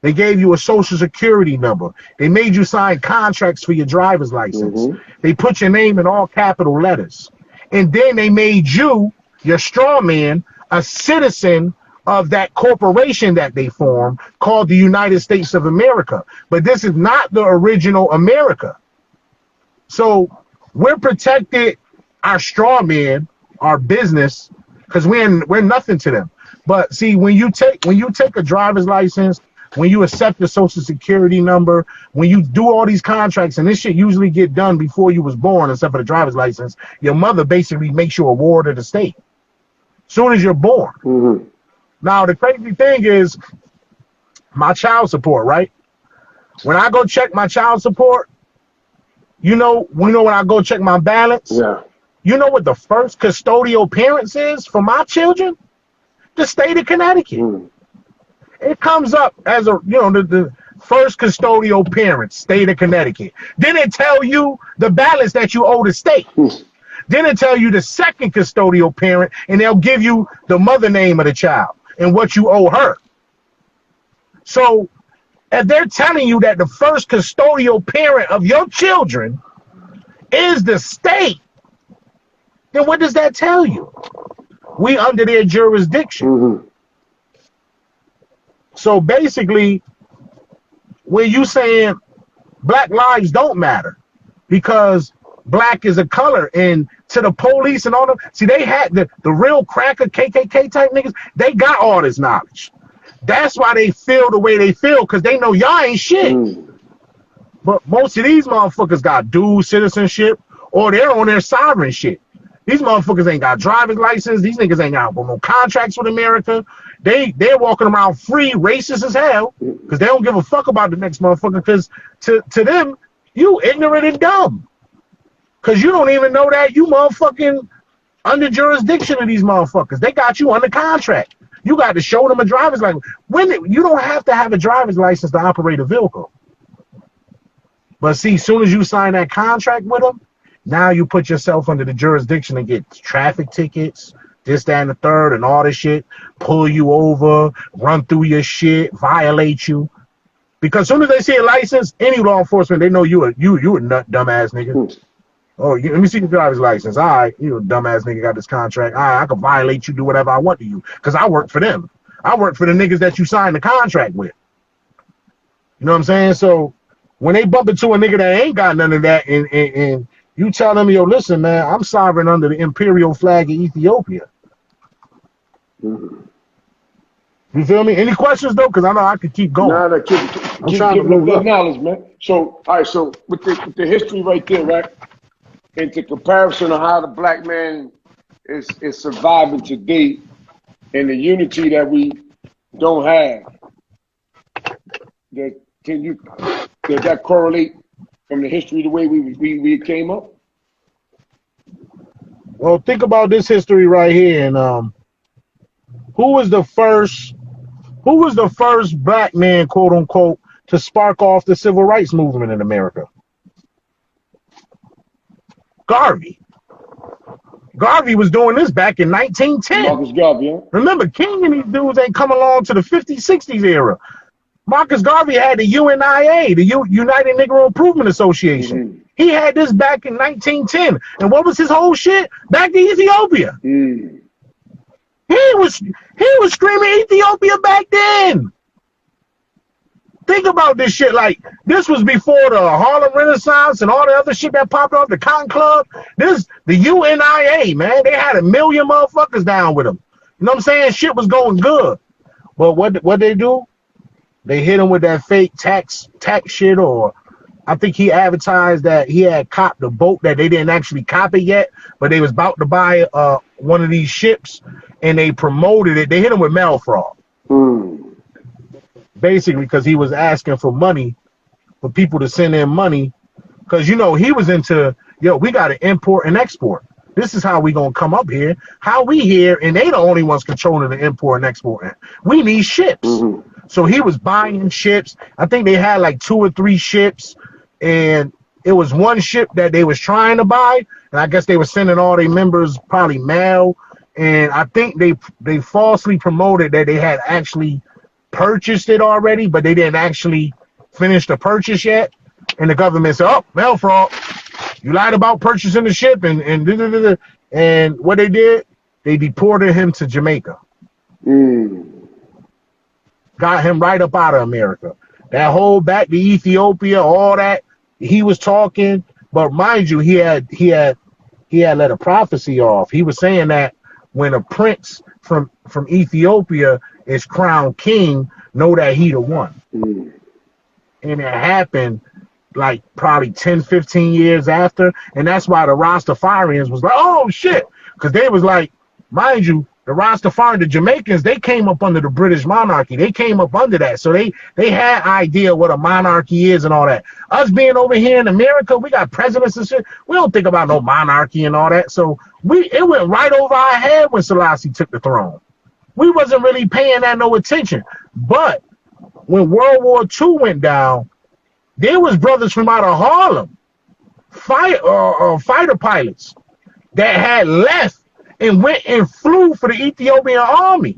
They gave you a social security number. They made you sign contracts for your driver's license. They put your name in all capital letters. And then they made you, your straw man, a citizen of that corporation that they formed called the United States of America. But this is not the original America. So we're protected, our straw man, our business, because we're nothing to them. But see, when you take a driver's license, when you accept the social security number, when you do all these contracts, and this shit usually get done before you was born, except for the driver's license, your mother basically makes you a ward of the state soon as you're born. Now, the crazy thing is my child support, right? When I go check my child support, you know when I go check my balance, you know what the first custodial parents is for my children? The state of Connecticut. It comes up as the first custodial parents, state of Connecticut. Then it tell you the balance that you owe the state. Then it tell you the second custodial parent, and they'll give you the mother name of the child and what you owe her. So if they're telling you that the first custodial parent of your children is the state, then what does that tell you? We under their jurisdiction. So basically, when you saying black lives don't matter because black is a color, and to the police and all them, see, they had the real cracker KKK type niggas, they got all this knowledge. That's why they feel the way they feel, because they know y'all ain't shit. But most of these motherfuckers got dual citizenship, or they're on their sovereign shit. These motherfuckers ain't got driver's license. These niggas ain't got no contracts with America. They're walking around free, racist as hell, because they don't give a fuck about the next motherfucker, because to them, you ignorant and dumb. Because you don't even know that you motherfucking under jurisdiction of these motherfuckers. They got you under contract. You got to show them a driver's license. You don't have to have a driver's license to operate a vehicle. But see, as soon as you sign that contract with them, Now you put yourself under the jurisdiction to get traffic tickets, this, that, and the third, and all this shit, pull you over, run through your shit, violate you. Because as soon as they see a license, any law enforcement, they know you a nut, dumbass nigga. Oh, let me see your driver's license. All right, you dumbass nigga got this contract. All right, I can violate you, do whatever I want to you, because I work for them. I work for the niggas that you signed the contract with. You know what I'm saying? So when they bump into a nigga that ain't got none of that, and you tell them, yo, listen, man, I'm sovereign under the imperial flag of Ethiopia. You feel me? Any questions though? Because I know I could keep going. Nah, no, keep giving them that knowledge, man. So, all right, so with the history right there, right, into comparison of how the black man is surviving today, and the unity that we don't have, does that correlate from the history the way we came up? Well, think about this history right here, and who was the first black man, quote unquote, to spark off the civil rights movement in America? Garvey. Garvey was doing this back in 1910. Marcus Garvey, huh? Remember, King and these dudes ain't come along to the 50s, 60s era. Marcus Garvey had the UNIA, the United Negro Improvement Association. He had this back in 1910. And what was his whole shit? Back to Ethiopia. He was screaming Ethiopia back then. Think about this shit. Like, this was before the Harlem Renaissance and all the other shit that popped off, the Cotton Club. The UNIA, man, they had 1 million motherfuckers down with them. You know what I'm saying? Shit was going good. But what they do? They hit him with that fake tax shit, or I think he advertised that he had copped the boat that they didn't actually cop it yet, but they was about to buy one of these ships, and they promoted it. They hit him with mail fraud. Basically, because he was asking for money, for people to send in money, because, you know, he was into, we got to import and export. This is how we going to come up here. How we here, and they the only ones controlling the import and exporting. We need ships. So he was buying ships. I think they had like 2 or 3 ships, and it was one ship that they was trying to buy, and I guess they were sending all their members probably mail, and I think they falsely promoted that they had actually purchased it already, but they didn't actually finish the purchase yet. And the government said, "Oh, mail fraud. You lied about purchasing the ship," and what they did, they deported him to Jamaica. Got him right up out of America. That whole back to Ethiopia, all that, he was talking, but mind you, he had let a prophecy off. He was saying that when a prince from Ethiopia is crowned king, know that he the one. And it happened like probably 10, 15 years after. And that's why the Rastafarians was like, oh shit. Because they was like, mind you, the Rastafarians, the Jamaicans, they came up under the British monarchy. They came up under that. So they had idea what a monarchy is and all that. Us being over here in America, we got presidents and shit. We don't think about no monarchy and all that. So it went right over our head when Selassie took the throne. We wasn't really paying that no attention. But when World War II went down, there was brothers from out of Harlem, fighter pilots, that had left and went and flew for the Ethiopian army.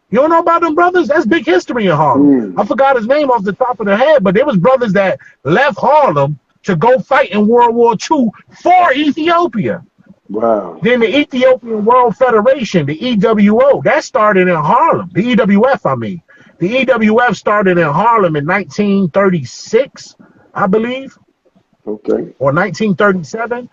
You don't know about them brothers? That's big history in Harlem. I forgot his name off the top of the head, but there was brothers that left Harlem to go fight in World War II for Ethiopia. Wow. Then the Ethiopian World Federation, the EWO, that started in Harlem. The EWF, I mean. The EWF started in Harlem in 1936, I believe. Okay. Or 1937.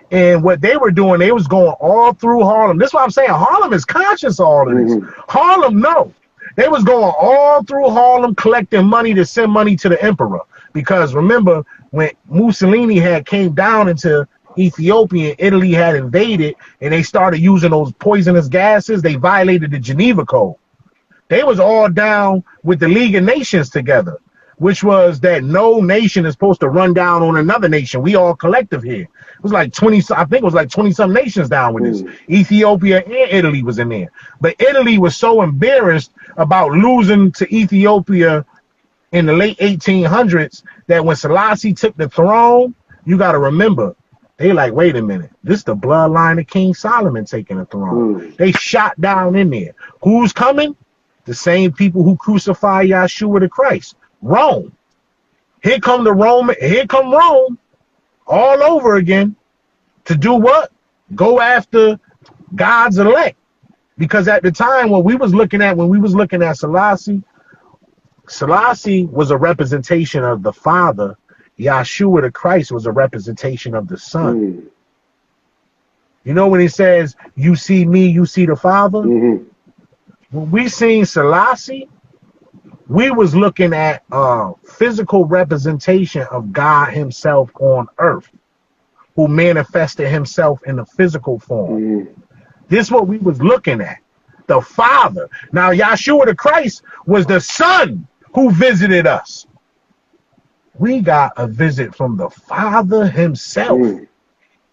And what they were doing, they was going all through Harlem. This is what I'm saying. Harlem is conscious of all of this. Harlem, no. They was going all through Harlem collecting money to send money to the emperor. Because remember, when Mussolini had came down into Ethiopia, Italy had invaded, and they started using those poisonous gases, they violated the Geneva Code. They was all down with the League of Nations together, which was that no nation is supposed to run down on another nation. We all collective here. It was like 20, I think it was like 20-some nations down with this. Ethiopia and Italy was in there. But Italy was so embarrassed about losing to Ethiopia in the late 1800s that when Selassie took the throne, you got to remember, They like, wait a minute, this is the bloodline of King Solomon taking the throne. They shot down in there. Who's coming? The same people who crucified Yahshua the Christ. Rome. Here come Rome all over again to do what? Go after God's elect. Because at the time when we was looking at Selassie was a representation of the Father. Yahshua the Christ was a representation of the Son. You know when he says, you see me, you see the Father? When we seen Selassie, we was looking at a physical representation of God himself on earth, who manifested himself in a physical form. This is what we was looking at. The Father. Now, Yahshua the Christ was the Son who visited us. We got a visit from the Father himself.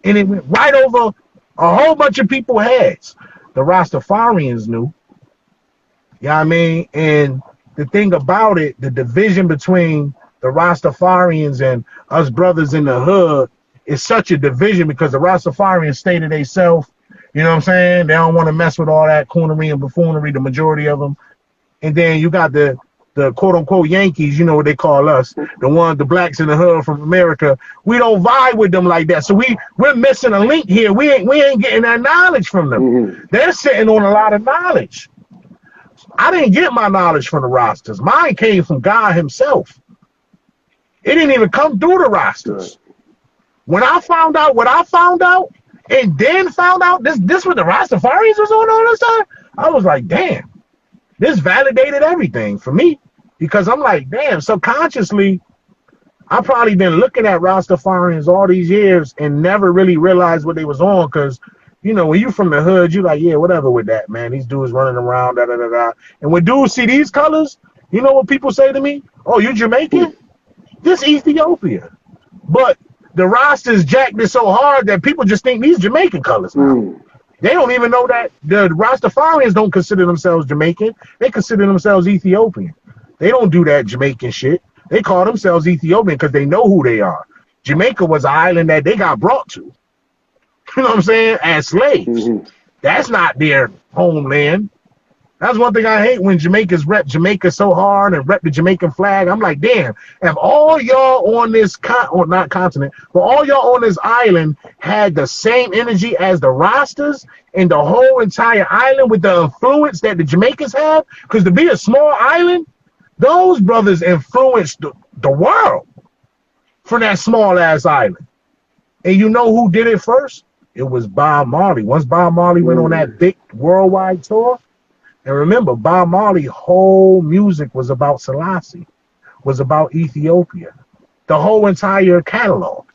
And it went right over a whole bunch of people's heads. The Rastafarians knew. You know what I mean? And the thing about it, the division between the Rastafarians and us brothers in the hood is such a division because the Rastafarians stated themselves, you know what I'm saying? They don't want to mess with all that coonery and buffoonery, the majority of them. And then you got the quote-unquote Yankees, you know what they call us, the blacks in the hood from America. We don't vibe with them like that. So we're missing a link here. We ain't getting that knowledge from them. They're sitting on a lot of knowledge. I didn't get my knowledge from the Rastas. Mine came from God himself. It didn't even come through the Rastas. When I found out what I found out, and then found out this what the Rastafarians was on all this time, I was like, damn, this validated everything for me. Because I'm like, damn, subconsciously, I've probably been looking at Rastafarians all these years and never really realized what they was on. Because, you know, when you from the hood, you like, yeah, whatever with that, man. These dudes running around, da da da da. And when dudes see these colors, you know what people say to me? Oh, you Jamaican? This Ethiopia. But the Rastas jacked it so hard that people just think these Jamaican colors now. They don't even know that the Rastafarians don't consider themselves Jamaican. They consider themselves Ethiopian. They don't do that Jamaican shit. They call themselves Ethiopian because they know who they are. Jamaica was an island that they got brought to. You know what I'm saying? As slaves. That's not their homeland. That's one thing I hate when Jamaicans rep Jamaica so hard and rep the Jamaican flag. I'm like, damn, if all y'all on this not continent, but all y'all on this island had the same energy as the Rastas and the whole entire island with the influence that the Jamaicans have, because to be a small island, those brothers influenced the world for that small ass island. And you know who did it first? It was Bob Marley. Once Bob Marley went on that big worldwide tour, and remember, Bob Marley's whole music was about Selassie, was about Ethiopia, the whole entire catalog.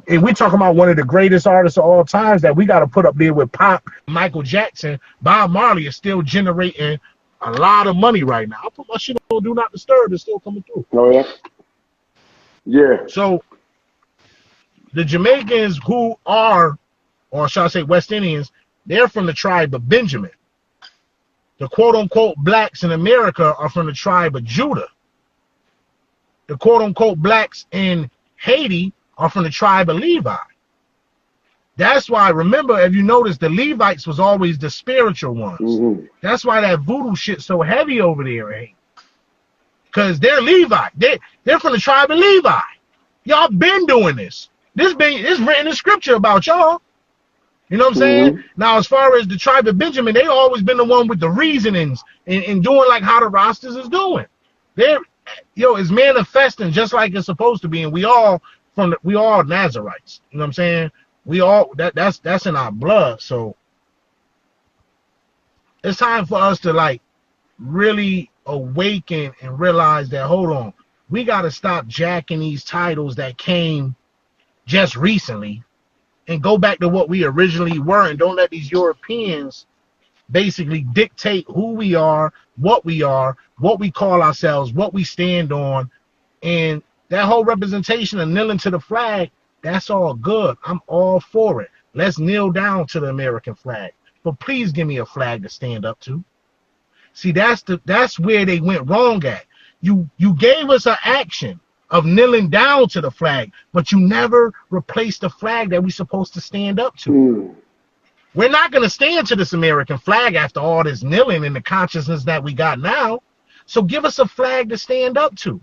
And we're talking about one of the greatest artists of all times that we got to put up there with Pop, Michael Jackson. Bob Marley is still generating a lot of money right now. I put my shit on Do Not Disturb. It's still coming through. Oh, yeah? Yeah. So the Jamaicans who are, or shall I say West Indians, they're from the tribe of Benjamin. The quote-unquote blacks in America are from the tribe of Judah. The quote-unquote blacks in Haiti are from the tribe of Levi. That's why, remember, if you notice, the Levites was always the spiritual ones. That's why that voodoo shit's so heavy over there, eh? Because they're Levi. They're from the tribe of Levi. Y'all been doing this. It's written in scripture about y'all. You know what I'm saying? Now, as far as the tribe of Benjamin, they always been the one with the reasonings and doing like how the Rastas is doing. It's manifesting just like it's supposed to be, and we all Nazarites. You know what I'm saying? We all that's in our blood. So it's time for us to like really awaken and realize that, hold on, we got to stop jacking these titles that came just recently and go back to what we originally were, and don't let these Europeans basically dictate who we are, what we call ourselves, what we stand on. And that whole representation of kneeling to the flag, that's all good. I'm all for it. Let's kneel down to the American flag. But please give me a flag to stand up to. See, that's where they went wrong at. You gave us an action of kneeling down to the flag, but you never replace the flag that we're supposed to stand up to. We're not going to stand to this American flag after all this kneeling and the consciousness that we got now. So give us a flag to stand up to.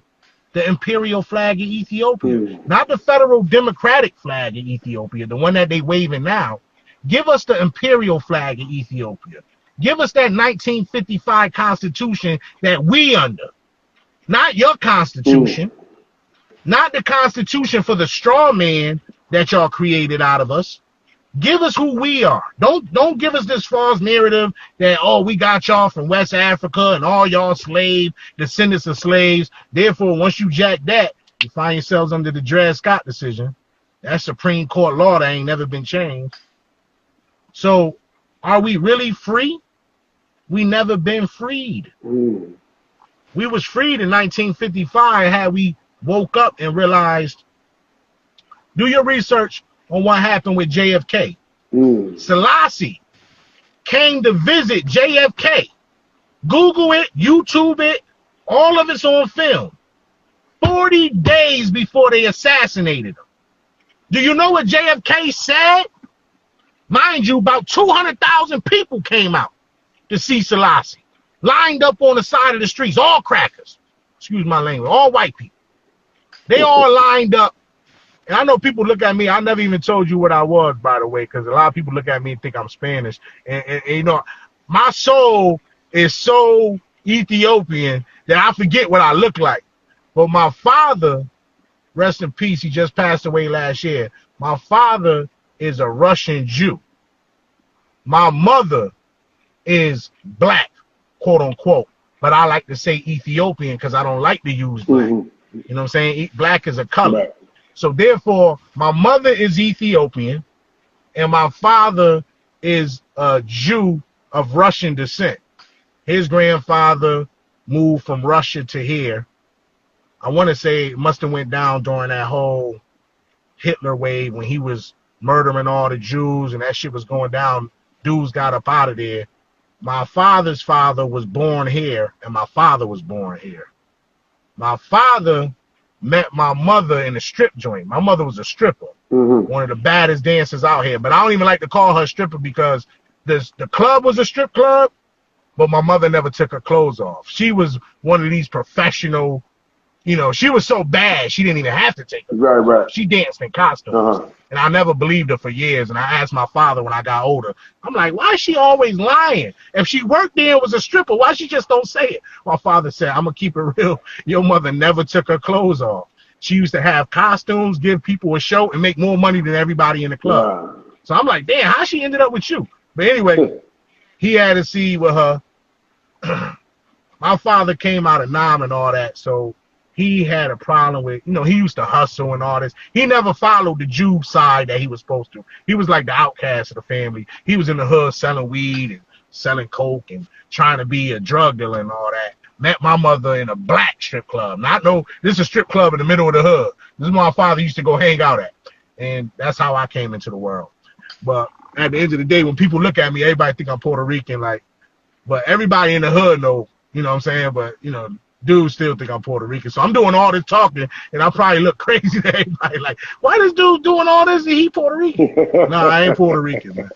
The imperial flag of Ethiopia, not the federal democratic flag of Ethiopia, the one that they waving now. Give us the imperial flag of Ethiopia. Give us that 1955 constitution that we under. Not your constitution. Not the constitution for the straw man that y'all created out of us. Give us who we are. Don't give us this false narrative that, oh, we got y'all from West Africa and all y'all descendants of slaves. Therefore, once you jack that, you find yourselves under the Dred Scott decision. That's Supreme Court law that ain't never been changed. So are we really free? We never been freed. We was freed in 1955 had we woke up and realized, do your research on what happened with JFK. Selassie came to visit JFK. Google it, YouTube it, all of it's on film. 40 days before they assassinated him. Do you know what JFK said? Mind you, about 200,000 people came out to see Selassie. Lined up on the side of the streets, all crackers. Excuse my language, all white people. They all lined up. And I know people look at me. I never even told you what I was, by the way, because a lot of people look at me and think I'm Spanish. And you know, my soul is so Ethiopian that I forget what I look like. But my father, rest in peace, he just passed away last year. My father is a Russian Jew. My mother is black, quote unquote. But I like to say Ethiopian because I don't like to use black. You know what I'm saying? Black is a color. So therefore, my mother is Ethiopian, and my father is a Jew of Russian descent. His grandfather moved from Russia to here. I want to say it must have went down during that whole Hitler wave when he was murdering all the Jews and that shit was going down. Dudes got up out of there. My father's father was born here, and my father was born here. My father met my mother in a strip joint. My mother was a stripper, one of the baddest dancers out here. But I don't even like to call her stripper because the club was a strip club, but my mother never took her clothes off. She was one of these professional, you know, she was so bad she didn't even have to take her clothes off. She danced in costumes. And I never believed her for years. And I asked my father when I got older, I'm like, why is she always lying? If she worked there and was a stripper, why she just don't say it? My father said, I'm going to keep it real. Your mother never took her clothes off. She used to have costumes, give people a show, and make more money than everybody in the club. So I'm like, damn, how she ended up with you? But anyway, he had a seed with her. My father came out of Nam and all that, so he had a problem with, you know, he used to hustle and all this. He never followed the Jew side that he was supposed to. He was like the outcast of the family. He was in the hood selling weed and selling coke and trying to be a drug dealer and all that. Met my mother in a black strip club. This is a strip club in the middle of the hood. This is where my father used to go hang out at. And that's how I came into the world. But at the end of the day, when people look at me, everybody think I'm Puerto Rican, but everybody in the hood know, you know what I'm saying? But, you know, dudes still think I'm Puerto Rican. So I'm doing all this talking, and I probably look crazy to everybody. Like, why this dude doing all this and he Puerto Rican? No, I ain't Puerto Rican, man.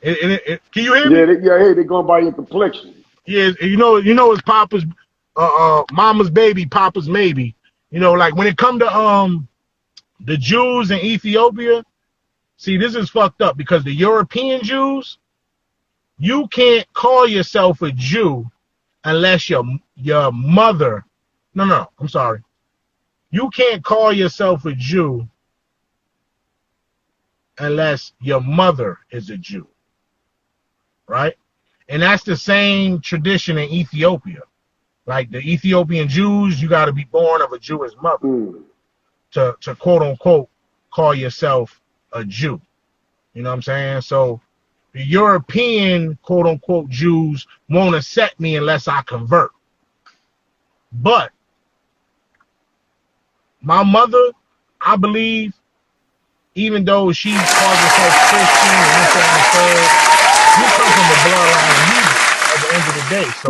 Can you hear me? Yeah, they going by your complexion. Yeah, you know it's Papa's, Mama's baby, Papa's maybe. You know, like when it come to the Jews in Ethiopia, see, this is fucked up because the European Jews, you can't call yourself a Jew unless your mother, I'm sorry. You can't call yourself a Jew unless your mother is a Jew, right? And that's the same tradition in Ethiopia. Like the Ethiopian Jews, you got to be born of a Jewish mother to quote unquote call yourself a Jew. You know what I'm saying? So the European quote unquote Jews won't accept me unless I convert. But my mother, I believe, even though she calls herself Christian and this and the third, you come from the bloodline of me at the end of the day. So